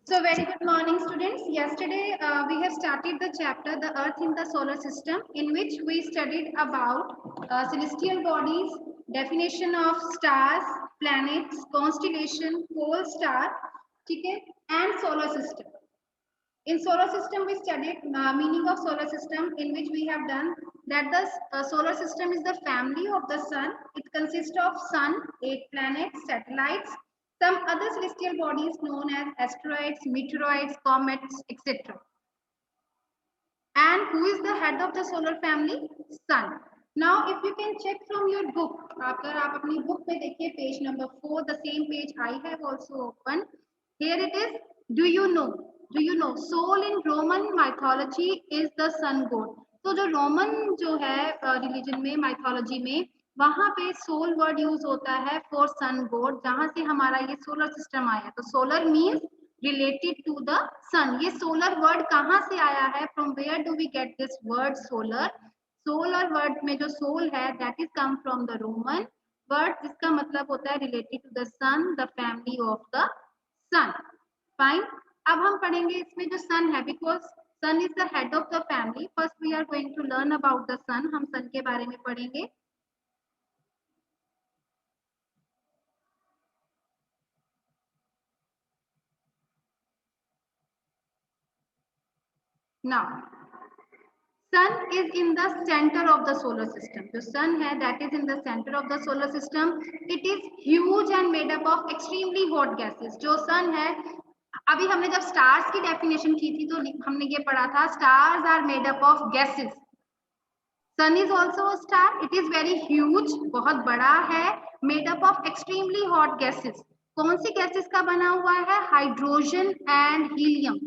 So very good morning students. Yesterday we have started the chapter the earth in the solar system, in which we studied about celestial bodies, definition of stars, planets, constellation, pole star, ठीक है, and solar system. In solar system we studied meaning of solar system, in which we have done that the solar system is the family of the sun. It consists of sun, 8 planets, satellites, some other celestial bodies known as asteroids, meteoroids, comets, etc. And who is the head of the solar family? Sun. Now if you can check from your book, अगर आप अपनी book में देखिए page number 4, the same page I have also opened. Here it is. Do you know? Do you know? Soul in Roman mythology is the sun god. तो जो Roman जो है religion में माइथोलॉजी में वहां पे सोल वर्ड यूज होता है फॉर सन गॉड, जहां से हमारा ये सोलर सिस्टम आया. तो solar means related to the sun. ये सोलर वर्ड कहाँ से आया है? From where do we get this word solar? Solar word में जो सोल है that is come from the Roman word, जिसका मतलब होता है related to the sun, the family of the sun. Fine. अब हम पढ़ेंगे इसमें जो सन है, because sun is the head of the family. First we are going to learn about the sun. हम सन के बारे में पढ़ेंगे. Now sun is in the center of the solar system. जो sun है that is in the center of the solar system. It is huge and made up of extremely hot gases. जो sun है, अभी हमने जब stars की definition की थी तो हमने ये पढ़ा था stars are made up of gases. Sun is also a star. It is very huge, बहुत बड़ा है, made up of extremely hot gases. कौन सी gases का बना हुआ है? Hydrogen and helium.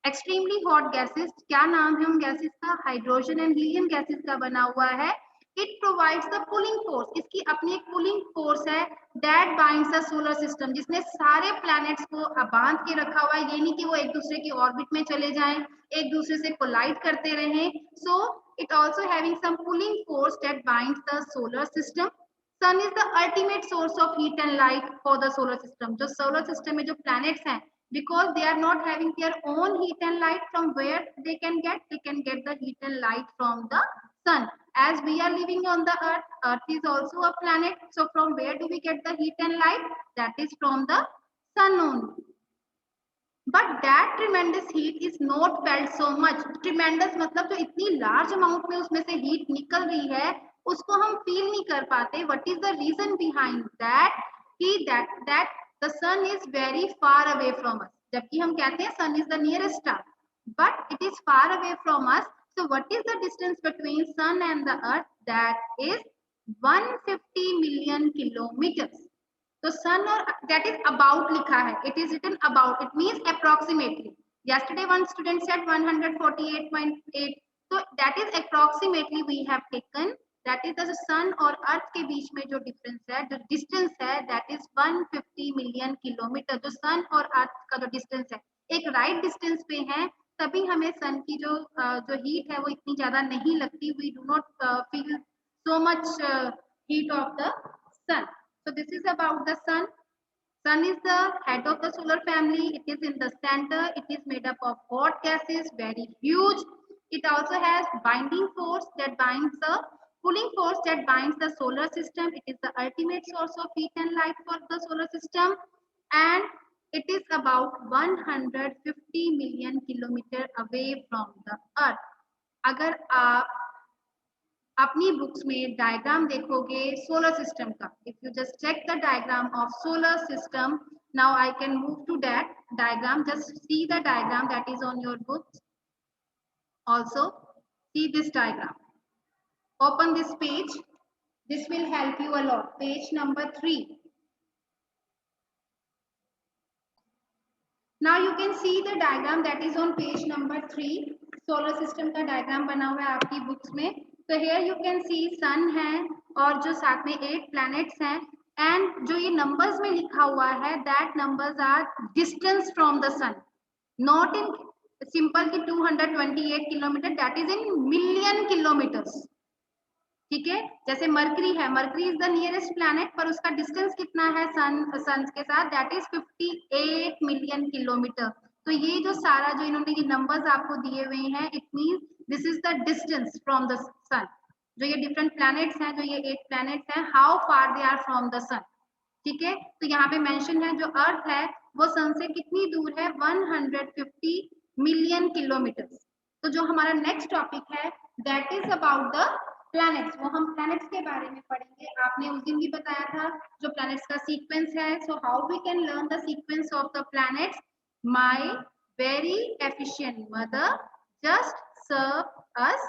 Extremely hot gases, क्या नाम है उन गैसेस का? हाइड्रोजन एंड हीलियम गैसेस का बना हुआ है. It provides the pulling force. इसकी अपनी एक पुलिंग फोर्स है that binds the solar system, जिसने सारे प्लैनेट्स को बांध के रखा हुआ है. ये नहीं कि वो एक दूसरे की ऑर्बिट में चले जाएं, एक दूसरे से कोलाइड करते रहें. So it also having some pulling force that binds the solar system. Sun is the ultimate source of heat and light for the solar system. जो सोलर सिस्टम में जो प्लैनेट्स हैं, because they are not having their own heat and light, from where they can get the heat and light from the sun. As we are living on the earth is also a planet, so from where do we get the heat and light? That is from the sun only. But that tremendous heat is not felt so much. Tremendous मतलब जो इतनी large amount में उसमें से heat निकल रही है, उसको हम feel नहीं कर पाते. What is the reason behind that? That the sun is very far away from us. जबकि हम कहते हैं sun is the nearest star, but it is far away from us. So what is the distance between sun and the earth? That is 150 million kilometers. तो सन और that is about लिखा है. It is written about, it means approximately. yesterday one student said 148.8, so that is approximately we have taken. that is the sun और अर्थ के बीच में जो difference है, जो डिस्टेंस है, that is 150 मिलियन किलोमीटर. जो सन और अर्थ का जो डिस्टेंस है एक राइट डिस्टेंस पे है, तभी हमें सन की जो हीट है वो इतनी ज्यादा नहीं लगती. We do not feel so much heat of the sun. So this is about the sun. Sun is the head of the solar family. It is in the center. It is made up of hot gases, very huge. It also has binding force that binds the pulling force that binds the solar system. It is the ultimate source of heat and light for the solar system, and it is about 150 million kilometer away from the earth. अगर आप अपनी books में diagram देखोगे solar system का, if you just check the diagram of solar system, now I can move to that diagram. Just see the diagram that is on your books. also see this diagram. Open this page. This will help you a lot. Page number 3. Now you can see the diagram that is on page number 3. Solar system का diagram बना हुआ है आपकी books में. तो here you can see sun है और जो साथ में 8 planets हैं, and जो ये numbers में लिखा हुआ है that numbers are distance from the sun, not in simple की 228 kilometre, that is in million kilometers. ठीक है। जैसे मरकरी है, mercury is the nearest planet, पर उसका डिस्टेंस कितना है सन के साथ, दैट इज 58 मिलियन किलोमीटर। तो ये जो सारा जो इन्होंने ये नंबर्स आपको दिए हुए हैं, it means this is the distance from the sun. जो ये डिफरेंट प्लैनेट्स हैं, जो ये 8 प्लैनेट्स हैं, how far they are from the sun. ठीक है, तो यहाँ पे मेंशन है जो अर्थ है वो सन से कितनी दूर है, 150 मिलियन किलोमीटर। तो जो हमारा नेक्स्ट टॉपिक है that is about the planets, वो हम प्लैनेट्स के बारे में पढ़ेंगे। आपने उस दिन भी बताया था जो प्लैनेट्स का सीक्वेंस है। So how we can learn the sequence of the planets. My very efficient mother just serve us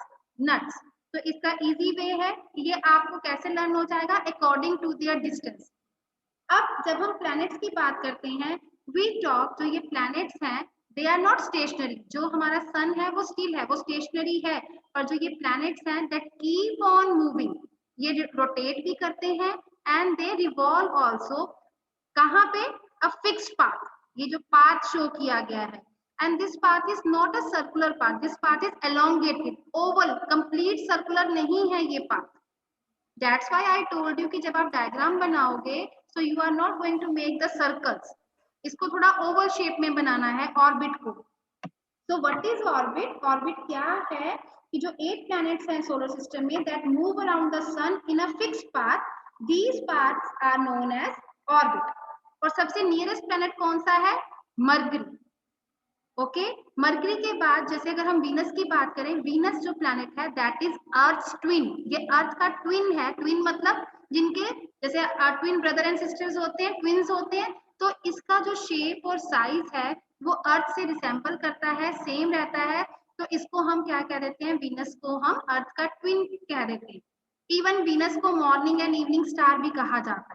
nuts. तो इसका इजी वे है कि ये आपको कैसे लर्न हो जाएगा, अकॉर्डिंग टू देयर डिस्टेंस। अब जब हम प्लैनेट्स की बात करते हैं, वी टॉक, जो ये प्लैनेट्स हैं दे आर नॉट स्टेशनरी। जो हमारा सन है वो स्टिल है, वो स्टेशनरी है। और जो ये प्लैनेट्स हैं दैट कीप ऑन मूविंग, ये रोटेट भी करते हैं एंड दे रिवॉल्व ऑल्सो। कहाँ पे, अ फिक्स्ड पाथ, ये जो पाथ शो किया गया है, and this path is not a circular path, this path is elongated, Oval, complete circular नहीं है ये path. That's why I told you कि जब आप डायग्राम बनाओगे so you are not going to make the circles, इसको थोड़ा Oval shape में बनाना है ऑर्बिट को। So what is orbit? Orbit क्या है कि जो 8 planets हैं सोलर सिस्टम में that move around the sun in a fixed path, these paths are known as orbit। और सबसे नियरेस्ट planet कौन सा है, मरकरी। ओके, मरकरी के बाद जैसे अगर हम वीनस की बात करें, वीनस जो प्लैनेट है दैट इज अर्थ ट्विन। ये अर्थ का ट्विन है, ट्विन मतलब जिनके जैसे ट्विन ब्रदर एंड सिस्टर्स होते हैं, ट्विन्स होते हैं, तो इसका जो शेप और साइज है वो अर्थ से रिसेंबल करता है, सेम रहता है। तो इसको हम क्या कह देते हैं, वीनस को हम अर्थ का ट्विन कह देते हैं। इवन वीनस को मॉर्निंग एंड इवनिंग स्टार भी कहा जाता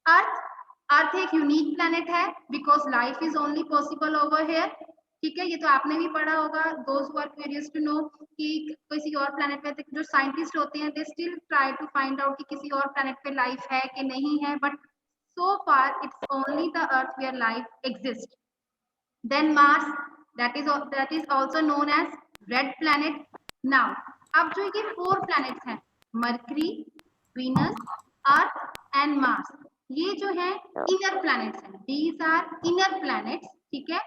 है। अर्थ एक यूनिक प्लैनेट है because life is only possible over here. ठीक है, ये तो आपने भी पढ़ा होगा, those who are curious to know कि किसी और प्लैनेट पे जो साइंटिस्ट होते हैं they still try to find out कि किसी और प्लैनेट पे लाइफ है कि नहीं है, but so far it's only the Earth where life exist. Then Mars, that is also known as red planet। now अब जो ये 4 planets हैं, mercury, Venus, earth and Mars, ये जो है इनर प्लैनेट्स हैं, these are inner planets। ठीक है,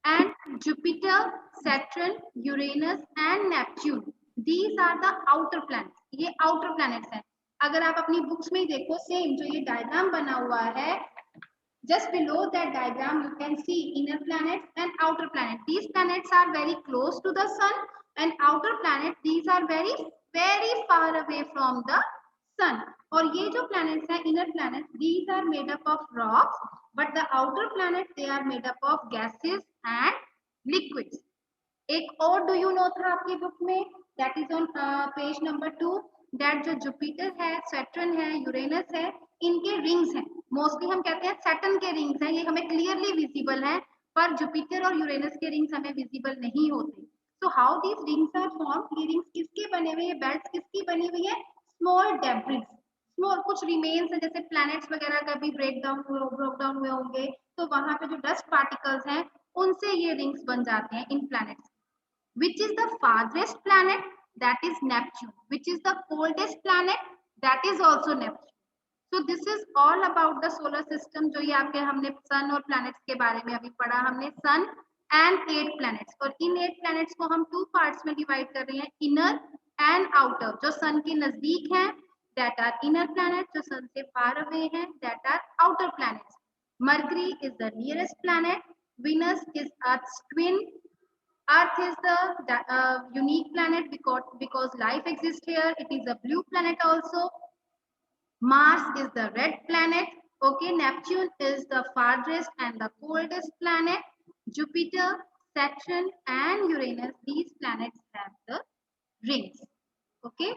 and Jupiter, Saturn, Uranus and Neptune, these are the outer planets। ये outer planets हैं। अगर आप अपनी बुक्स में देखो, सेम जो ये डायग्राम बना हुआ है, just below that diagram you can see inner planets and outer planets। these planets are very close to the sun, and outer planets, these are very very far away from the sun। और ये जो planets हैं, inner planets, these are made up of rocks, but the outer planets, they are made up of gases and liquids। एक और do you know था आपकी book में, that is on page number 2, that जो Jupiter है, Saturn है, Uranus है, इनके रिंग्स हैं। मोस्टली हम कहते हैं सैटर्न के रिंग्स हैं, ये हमें क्लियरली विजिबल है, पर जुपिटर और यूरेनस के रिंग्स हमें विजिबल नहीं होते। So how these rings are formed, ये रिंग्स किसके बने हुए हैं, बेल्ट्स किसकी बनी हुई है, स्मॉल डेब्रिस, स्मॉल कुछ रिमेन्स है, जैसे प्लैनेट्स वगैरह कभी ब्रेक डाउन हुए होंगे, तो वहां पे जो डस्ट पार्टिकल्स हैं उनसे ये रिंग्स बन जाते हैं इन planets. Which is the farthest planet? That is Neptune. Which is the coldest planet? That is also Neptune. So this is all about the solar system। जो ये आपके हमने सन और प्लैनेट्स के बारे में अभी पढ़ा, हमने सन एंड 8 प्लैनेट्स, और इन 8 प्लैनेट्स को हम 2 पार्ट्स में डिवाइड कर रहे हैं, इनर एंड आउटर। जो सन के नजदीक हैं दैट आर इनर प्लैनेट, जो सन से फार अवे हैं that are outer planets. Mercury is the nearest planet, Venus is Earth's twin, Earth is the unique planet because life exists here. It is a blue planet also. Mars is the red planet. Okay, Neptune is the farthest and the coldest planet. Jupiter, Saturn and Uranus, these planets have the rings. Okay.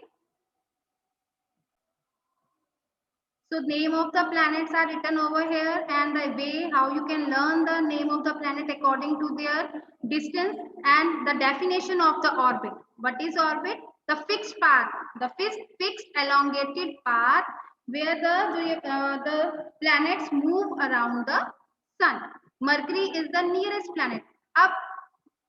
So name of the planets are written over here, and the way how you can learn the name of the planet according to their distance, and the definition of the orbit. What is orbit? The fixed path, the fixed elongated path where the planets move around the sun. Mercury is the nearest planet. Up,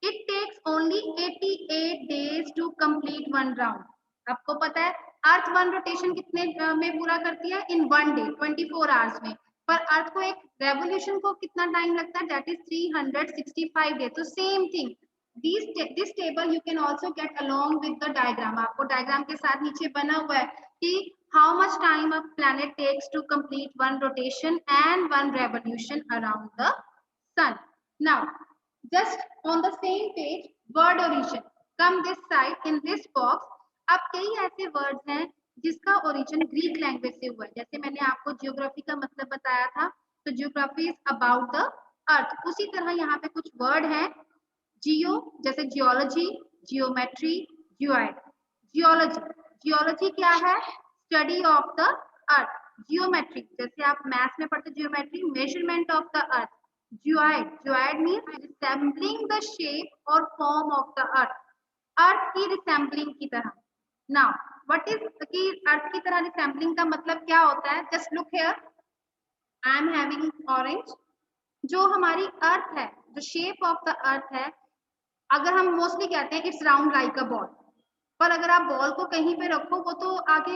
it takes only 88 days to complete one round। आपको पता है earth one rotation कितने में पूरा करती है? इन 1 day, 24 hours में। पर अर्थ को एक रेवोल्यूशन को कितना टाइम लगता है? That is 365 day. तो same thing, this table you can also get along with the diagram. आपको डायग्राम के साथ नीचे बना हुआ है कि how much time a planet takes to complete one rotation and one revolution around the sun. Now, just on the same page, word origin. Come this side in this box. अब कई ऐसे वर्ड्स हैं जिसका origin Greek language से हुआ है। जैसे मैंने आपको जियोग्राफी का मतलब बताया था, तो geography is about the earth. उसी तरह यहाँ पे कुछ वर्ड हैं। जियो जैसे geology, geometry, geoid. Geology, geology क्या है? Study of the earth. Geometry जैसे आप मैथ्स में पढ़ते geometry, measurement of the earth. Geoid, geoid means resembling the shape और form of the earth, earth की रिसेंबलिंग की तरह। नाउ व्हाट इज की अर्थ की तरह रिसेंबलिंग का मतलब क्या होता है? Just look here, I am having orange. जो हमारी अर्थ है, जो शेप ऑफ द अर्थ है, अगर हम मोस्टली कहते हैं it's round like a ball, पर अगर आप बॉल को कहीं पे रखो वो तो आगे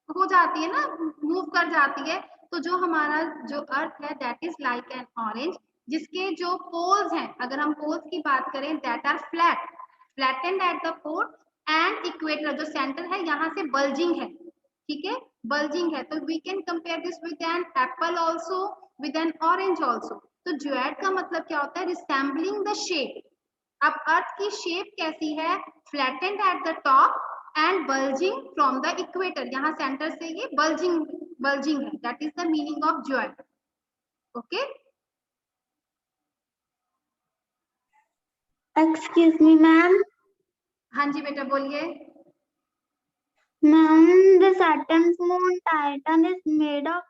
हो जाती है ना, मूव कर जाती है। तो जो हमारा जो अर्थ है that is like an orange, जिसके जो पोल्स हैं, अगर हम पोल्स की बात करें, that are flat, flattened at the pole and equator, जो सेंटर है यहाँ से बल्जिंग है, ठीक है, बल्जिंग है। तो we can compare this with an apple also, with an orange also. तो ज्योइड का मतलब क्या होता है? Resembling the shape. अब अर्थ की शेप कैसी है? Flattened at the top and bulging from the equator, यहाँ सेंटर से ये बल्जिंग बल्जिंग है, that is the meaning of geoid. Okay, excuse me ma'am. हाँ जी बेटा बोलिए। Ma'am, the Saturn's moon Titan is made of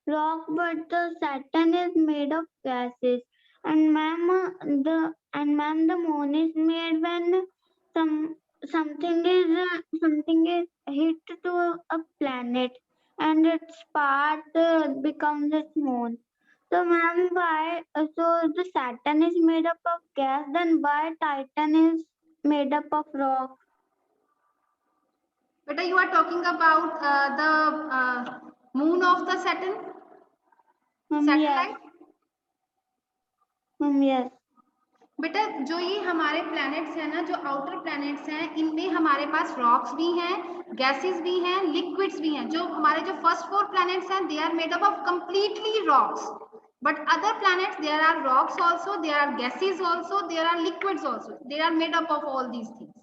rock, but the Saturn is made of gases. And ma'am, the moon is made when something is hit to a planet, and its part becomes its moon. So ma'am, why? So the Saturn is made up of gas. Then why Titan is made up of rock? बेटा you are talking about the moon of the Saturn, satellite. Yes. बेटा जो ये हमारे planets हैं ना, जो outer planets हैं, इनमें हमारे पास रॉक्स भी हैं, गैसेस भी हैं, लिक्विड्स भी हैं। जो हमारे जो फर्स्ट 4 प्लैनेट्स हैं, they are made up of completely rocks, but other planets there are rocks also, there are gases also, there are liquids also, they are made up of all these things,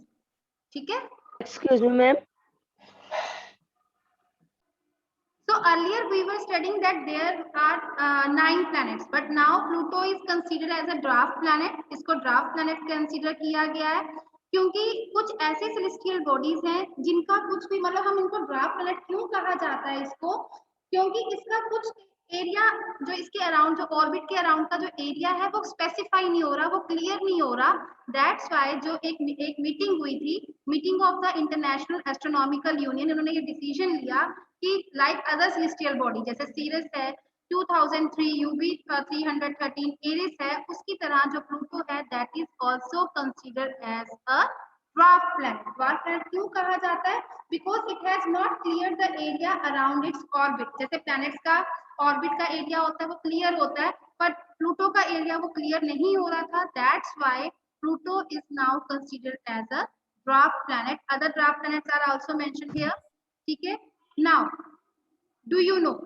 ठीक है। Excuse me, ma'am. So earlier we were studying that there are 9 planets, but now Pluto is considered as a dwarf planet. इसको dwarf planet consider किया गया है क्योंकि कुछ ऐसे celestial bodies हैं जिनका कुछ भी, मतलब हम इनको dwarf planet क्यों कहा जाता है इसको, क्योंकि इसका कुछ एरिया जो इसके अराउंड, जो ऑर्बिट के अराउंड का जो एरिया है वो स्पेसिफाई नहीं हो रहा, वो क्लियर नहीं हो रहा। दैट्स वाई जो एक मीटिंग हुई थी, meeting of the international astronomical union, उन्होंने ये डिसीजन लिया कि लाइक अदर सेलेस्टियल बॉडी, जैसे सीरस है 2003, यूवी 313, एरिस है, उसकी तरह जो प्लूटो है that is also considered as a dwarf planet. Dwarf planet क्यों कहा जाता है? Because it has not clear the area around its orbit. जैसे प्लैनेट्स का ऑर्बिट का एरिया होता है वो क्लियर होता है, पर प्लूटो का एरिया वो क्लियर नहीं हो रहा था। That's why Pluto is now considered as a dwarf planet. Other dwarf planets are also mentioned here, ठीक है। Now, do you know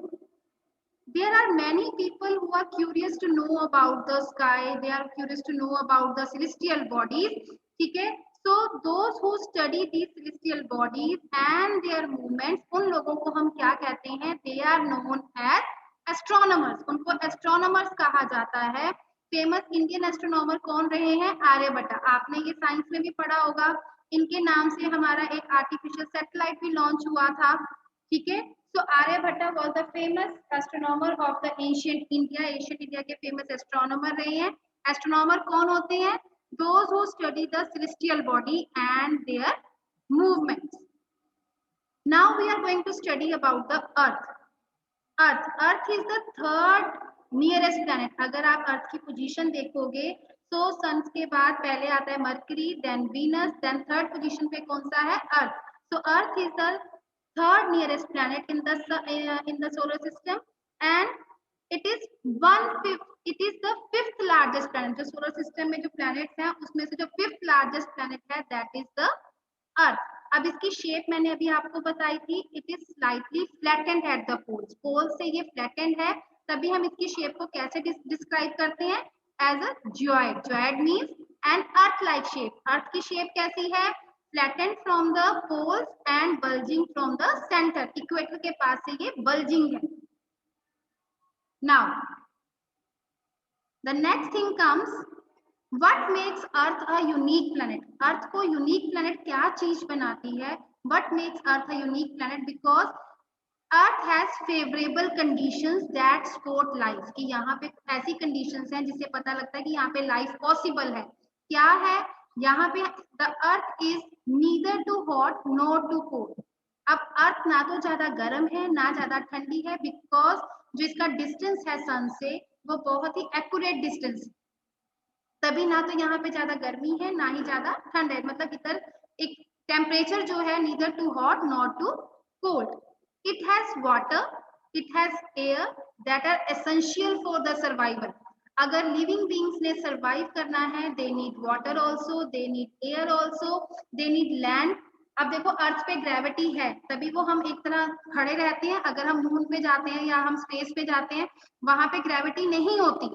there are many people who are curious to know about the sky, they are curious to know about the celestial bodies, ठीक है। So those who study these celestial bodies and their movements, उन लोगों को हम क्या कहते हैं? They are known as astronomers, उनको astronomers कहा जाता है। फेमस इंडियन एस्ट्रोनॉमर कौन रहे हैं? आर्यभट्ट। आपने ये साइंस में भी पढ़ा होगा, इनके नाम से हमारा एक आर्टिफिशियल सैटेलाइट भी लॉन्च हुआ था, ठीक है। So Aryabhatta was the famous astronomer of the ancient India. Ancient India के famous astronomer रहे हैं। Astronomer कौन होते हैं? Those who study the celestial body and their movements. Now we are going to study about the Earth. Earth is the third nearest planet. अगर आप Earth की position देखोगे तो सन के बाद पहले आता है mercury, then Venus, then third position पे कौन सा है? Earth. So Earth is the third nearest planet in the solar system, and it is the fifth largest planet. जो solar system में जो planets हैं उसमें से जो fifth largest planet है that is the Earth. अब इसकी शेप मैंने अभी आपको बताई थी, it is slightly flattened at the poles. poles से ये flattened है, तभी हम इसकी शेप को कैसे डिस्क्राइब करते हैं, as a geoid. geoid means an earth like shape. अर्थ की शेप कैसी है, flattened from the poles and bulging from the center. Equator के पास से ये bulging है. Now the next thing comes, what makes earth a unique planet? अर्थ को unique planet क्या चीज बनाती है? What makes earth a unique planet? Because earth has favorable conditions that support life. कि यहाँ पे ऐसी conditions हैं जिससे पता लगता है कि यहाँ पे life possible है. क्या है यहाँ पे? the earth is neither too hot nor too cold. अब अर्थ ना तो ज्यादा गर्म है ना ज्यादा ठंडी है, बिकॉज जो इसका डिस्टेंस है सन से वो बहुत ही एक्यूरेट डिस्टेंस, तभी ना तो यहाँ पे ज्यादा गर्मी है ना ही ज्यादा ठंड है. मतलब इधर एक टेम्परेचर जो है neither too hot not too cold. It has water, it has air that are essential for the survival. अगर लिविंग बींग्स ने सर्वाइव करना है, they need water also, they need air also, they need land. अब देखो अर्थ पे gravity है तभी वो हम एक तरह खड़े रहते हैं. अगर हम मून पे जाते हैं या हम स्पेस पे जाते हैं वहां पे ग्रेविटी नहीं होती.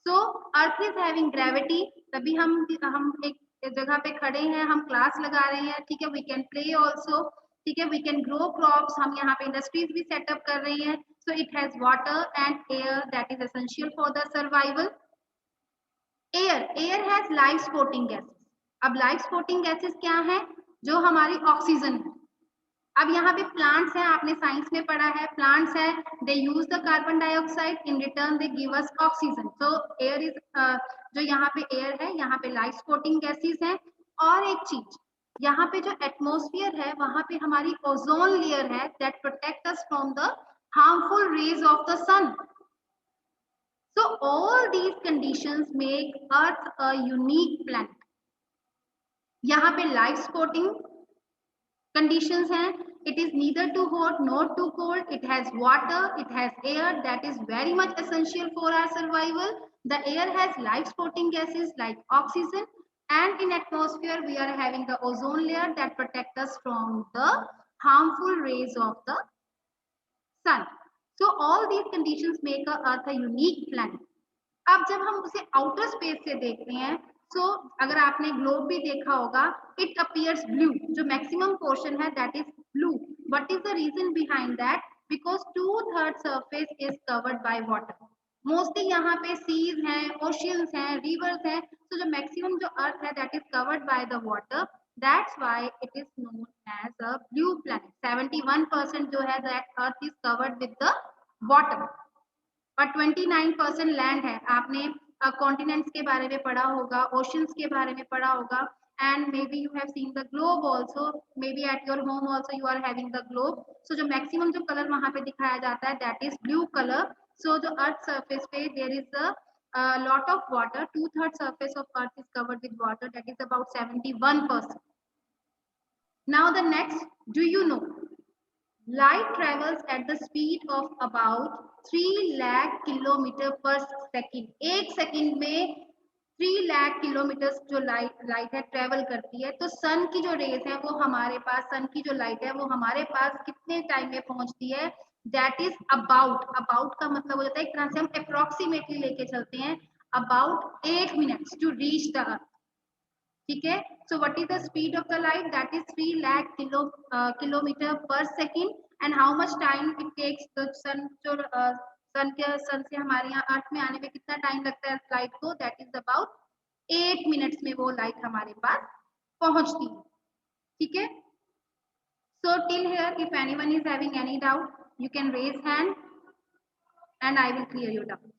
सो अर्थ इज हैविंग ग्रेविटी, तभी हम एक जगह पे खड़े हैं, हम क्लास लगा रहे हैं, ठीक है. वी कैन प्ले ऑल्सो, ठीक है. वी कैन ग्रो क्रॉप्स, हम यहाँ पे इंडस्ट्रीज भी सेटअप कर रहे हैं. So it has water and air that is essential for the survival. Air has life supporting gases. अब लाइफ सपोर्टिंग गैसेस क्या है? जो हमारी ऑक्सीजन है. अब यहाँ पे प्लांट्स है, आपने साइंस में पढ़ा है, प्लांट्स है, they use the carbon dioxide, in return they give us oxygen. तो एयर इज जो यहाँ पे एयर है, यहाँ पे लाइफ सपोर्टिंग गैसेस हैं. और एक चीज, यहाँ पे जो एटमॉस्फेयर है वहां पे हमारी ओजोन लेयर है that protect us from the harmful rays of the sun. So all these conditions make Earth a unique planet. यहाँ पे life supporting conditions हैं. It is neither too hot nor too cold. It has water, it has air that is very much essential for our survival. The air has life supporting gases like oxygen, and in atmosphere we are having the ozone layer that protect us from the harmful rays of the sun. So all these conditions make our Earth a unique planet. अब जब हम उसे outer space से देखते हैं, so अगर आपने globe भी देखा होगा, it appears blue. जो मैक्सिमम पोर्शन है that is blue. What is the reason behind that? Because 2/3 surface is covered by water. Mostly यहाँ पे सीज हैं, ओशियंस हैं, रिवर्स हैं. तो जो मैक्सिमम जो अर्थ है that is covered by the water. That's why it is known as a blue planet. 71% जो है that earth is covered with the water. और 29% लैंड है. आपने कॉन्टिनेंट्स के बारे में पढ़ा होगा, ओशंस के बारे में पढ़ा होगा, and maybe you have seen the globe also, maybe at your home also you are having the globe. So जो मैक्सिमम जो कलर वहां पे दिखाया जाता है that is blue colour. So जो अर्थ सर्फेस पे there is a lot of water. 2/3 surface of earth is covered with water, that is about 71%. Now the next, do you know light travels at the speed of about 3 lakh kilometre per second. एक second में 3 lakh kilometre जो light है travel करती है. तो सन की जो raise है वो हमारे पास, सन की जो लाइट है वो हमारे पास कितने टाइम में पहुंचती है? दैट इज अबाउट का मतलब हो जाता है एक तरह से हम अप्रोक्सीमेटली लेके चलते हैं, about 8 minutes to reach the earth. ठीक है. So what is the speed of the light? That is 3 lakh kilometre per second. And how much time it takes the sun, जो सन से हमारे यहाँ अर्थ में आने में कितना टाइम लगता है लाइट को? दैट इज अबाउट 8 मिनट्स में वो लाइट हमारे पास पहुंचती है. ठीक है. So till here if anyone is having any doubt you can raise hand and I will clear your doubt.